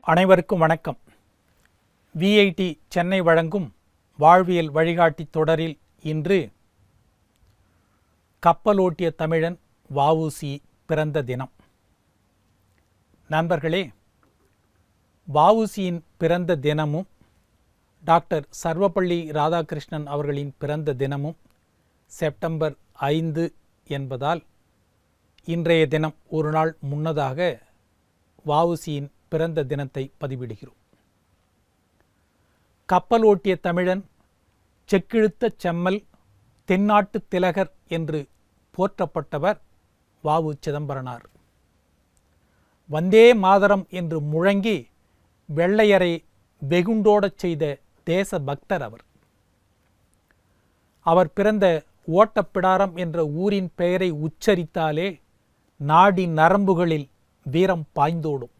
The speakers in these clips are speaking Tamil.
அனைவருக்கும் வணக்கம். விஐடி சென்னை வழங்கும் வாழ்வியல் வழிகாட்டி தொடரில் இன்று கப்பலோட்டிய தமிழன் வ.உ.சி பிறந்த தினம். நண்பர்களே, வ.உ.சியின் பிறந்த தினமும் டாக்டர் சர்வப்பள்ளி ராதாகிருஷ்ணன் அவர்களின் பிறந்த தினமும் செப்டம்பர் 5 என்பதால் இன்றைய தினம் ஒரு நாள் முன்னதாக வ.உ.சியின் பிறந்த தினத்தை பதிவிடுகிறோம். கப்பலோட்டிய தமிழன், செக்கிழுத்த செம்மல், தென்னாட்டு திலகர் என்று போற்றப்பட்டவர் வ.உ. சிதம்பரனார். வந்தே மாதரம் என்று முழங்கி வெள்ளையரை வெகுண்டோடச் செய்த தேச பக்தர் அவர். அவர் பிறந்த ஓட்டப்பிடாரம் என்ற ஊரின் பெயரை உச்சரித்தாலே நாடி நரம்புகளில் வீரம் பாய்ந்தோடும்.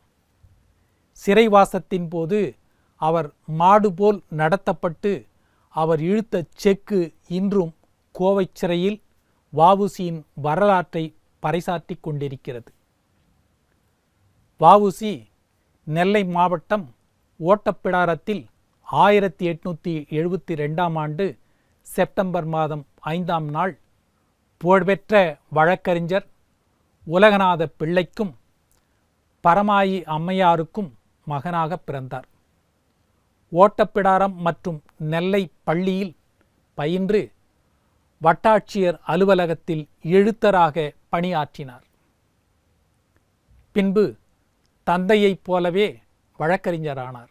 சிறைவாசத்தின் போது அவர் மாடு போல் நடத்தப்பட்டு அவர் இழுத்த செக்கு இன்றும் கோவை சிறையில் வ.உ.சியின் வரலாற்றை பறைசாற்றி கொண்டிருக்கிறது. வ.உ.சி நெல்லை மாவட்டம் ஓட்டப்பிடாரத்தில் 1872ஆம் ஆண்டு செப்டம்பர் மாதம் 5ஆம் நாள் புகழ்பெற்ற வழக்கறிஞர் உலகநாத பிள்ளைக்கும் பரமாயி அம்மையாருக்கும் மகனாக பிறந்தார். ஓட்டப்பிடாரம் மற்றும் நெல்லை பள்ளியில் பயின்று வட்டாட்சியர் அலுவலகத்தில் எழுத்தராக பணியாற்றினார். பின்பு தந்தையைப் போலவே வழக்கறிஞரானார்.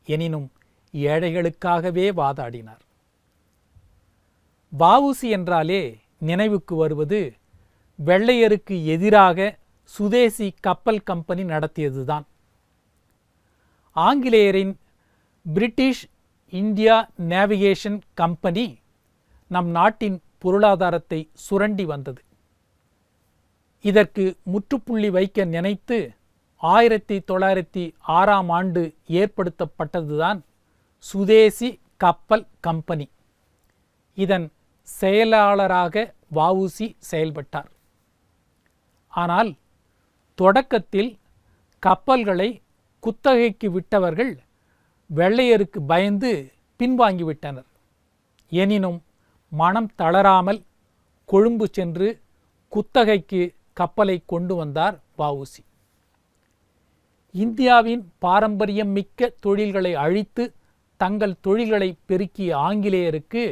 எனினும் ஏழைகளுக்காகவே வாதாடினார். வ.உ.சி என்றாலே நினைவுக்கு வருவது வெள்ளையருக்கு எதிராக சுதேசி கப்பல் கம்பெனி நடத்தியதுதான். ஆங்கிலேயரின் பிரிட்டிஷ் இந்தியா நேவிகேஷன் கம்பெனி நம் நாட்டின் பொருளாதாரத்தை சுரண்டி வந்தது. இதற்கு முற்றுப்புள்ளி வைக்க நினைத்து 1906ஆம் ஆண்டு ஏற்படுத்தப்பட்டதுதான் சுதேசி கப்பல் கம்பெனி. இதன் செயலாளராக வ.உ.சி செயல்பட்டார். ஆனால் தொடக்கத்தில் கப்பல்களை குத்தகைக்கு விட்டவர்கள் வெள்ளையருக்கு பயந்து பின்வாங்கிவிட்டனர். எனினும் மனம் தளராமல் கொழும்பு சென்று குத்தகைக்கு கப்பலை கொண்டு வந்தார் வ.உ.சி. இந்தியாவின் பாரம்பரியம் மிக்க தொழில்களை அழித்து தங்கள் தொழில்களை பெருக்கிய ஆங்கிலேயருக்கு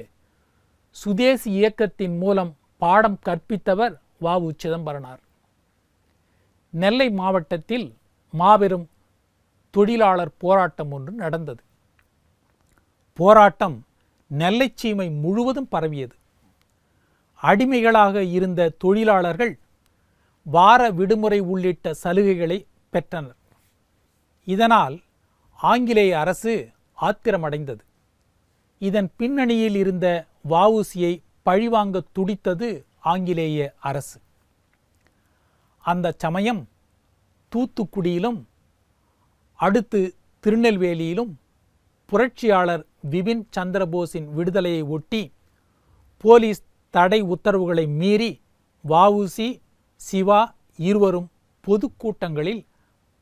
சுதேசி இயக்கத்தின் மூலம் பாடம் கற்பித்தவர் வ.உ. சிதம்பரனார். நெல்லை மாவட்டத்தில் மாபெரும் தொழிலாளர் போராட்டம் ஒன்று நடந்தது. போராட்டம் நெல்லை சீமை முழுவதும் பரவியது. அடிமைகளாக இருந்த தொழிலாளர்கள் வார விடுமுறை உள்ளிட்ட சலுகைகளை பெற்றனர். இதனால் ஆங்கிலேய அரசு ஆத்திரமடைந்தது. இதன் பின்னணியில் இருந்த வ.உ.சியை பழிவாங்க துடித்தது ஆங்கிலேய அரசு. அந்த சமயம் தூத்துக்குடியிலும் அடுத்து திருநெல்வேலியிலும் புரட்சியாளர் பிபின் சந்திரபோஸின் விடுதலையை ஒட்டி போலீஸ் தடை உத்தரவுகளை மீறி வ.உ.சி, சிவா இருவரும் பொதுக்கூட்டங்களில்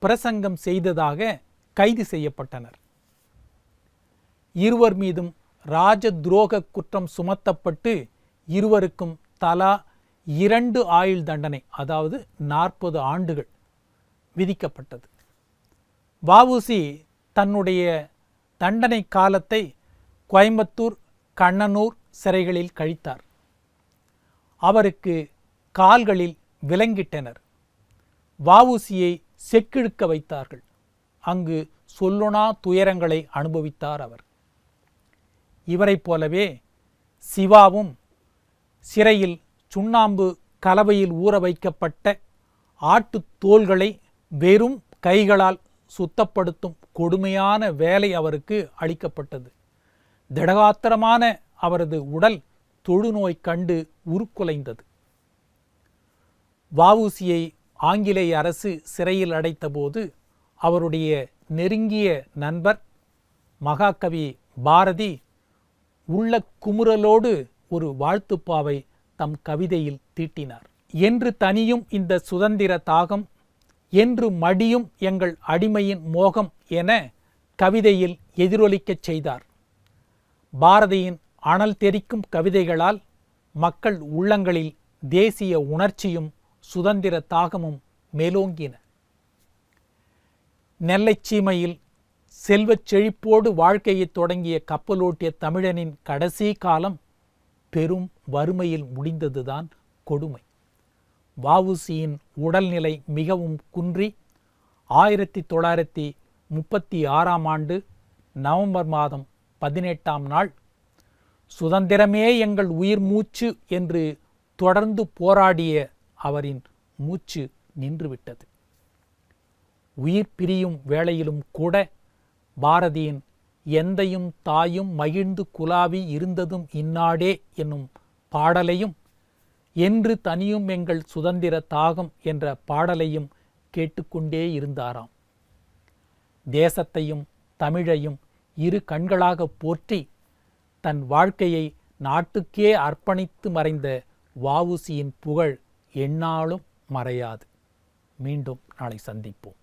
பிரசங்கம் செய்ததாக கைது செய்யப்பட்டனர். இருவர் மீதும் ராஜ துரோக குற்றம் சுமத்தப்பட்டு இருவருக்கும் தலா 2 ஆயுள் தண்டனை, அதாவது 40 ஆண்டுகள் விதிக்கப்பட்டது. வ.உ.சி தன்னுடைய தண்டனை காலத்தை கோயம்புத்தூர், கண்ணனூர் சிறைகளில் கழித்தார். அவருக்கு கால்களில் விலங்கிட்டனர். வ.உ.சியை செக்கிழுக்க வைத்தார்கள். அங்கு சொல்லுணா துயரங்களை அனுபவித்தார் அவர். இவரைப் போலவே சிவாவும் சிறையில் சுண்ணாம்பு கலவையில் ஊற வைக்கப்பட்ட ஆட்டுத் தோல்களை வெறும் கைகளால் சுத்தப்படுத்தும் கொடுமையான வேலை அவருக்கு அளிக்கப்பட்டது. திடகாத்திரமான அவரது உடல் தொழுநோய் கண்டு உருக்குலைந்தது. வ.உ.சியை ஆங்கிலேய அரசு சிறையில் அடைத்தபோது அவருடைய நெருங்கிய நண்பர் மகாகவி பாரதி உள்ள குமுறலோடு ஒரு வாழ்த்துப்பாவை தம் கவிதையில் தீட்டினார். என்று தனியும் இந்த சுதந்திர தாகம் என்று மடியும் எங்கள் அடிமையின் மோகம் என கவிதையில் எதிரொலிக்கச் செய்தார். பாரதியின் அனல் தெறிக்கும் கவிதைகளால் மக்கள் உள்ளங்களில் தேசிய உணர்ச்சியும் சுதந்திர தாகமும் மேலோங்கின. நெல்லைச் சீமையில் செல்வச் செழிப்போடு வாழ்க்கையை தொடங்கிய கப்பலோட்டிய தமிழனின் கடைசி காலம் பெரும் வறுமையில் முடிந்ததுதான் கொடுமை. வ.உ.சியின் உடல்நிலை மிகவும் குன்றி 1936 நவம்பர் மாதம் 18 சுதந்திரமே எங்கள் உயிர் மூச்சு என்று தொடர்ந்து போராடிய அவரின் மூச்சு நின்றுவிட்டது. உயிர் பிரியும் வேளையிலும் கூட பாரதியின் எந்தையும் தாயும் மகிழ்ந்து குலாவி இருந்ததும் இந்நாடே என்னும் பாடலையும் என்று தனியும் எங்கள் சுதந்திர தாகம் என்ற பாடலையும் கேட்டுக்கொண்டே இருந்தாராம். தேசத்தையும் தமிழையும் இரு கண்களாக போற்றி தன் வாழ்க்கையை நாட்டுக்கே அர்ப்பணித்து மறைந்த வ.உ.சியின் புகழ் எந்நாளும் மறையாது. மீண்டும் நாளை சந்திப்போம்.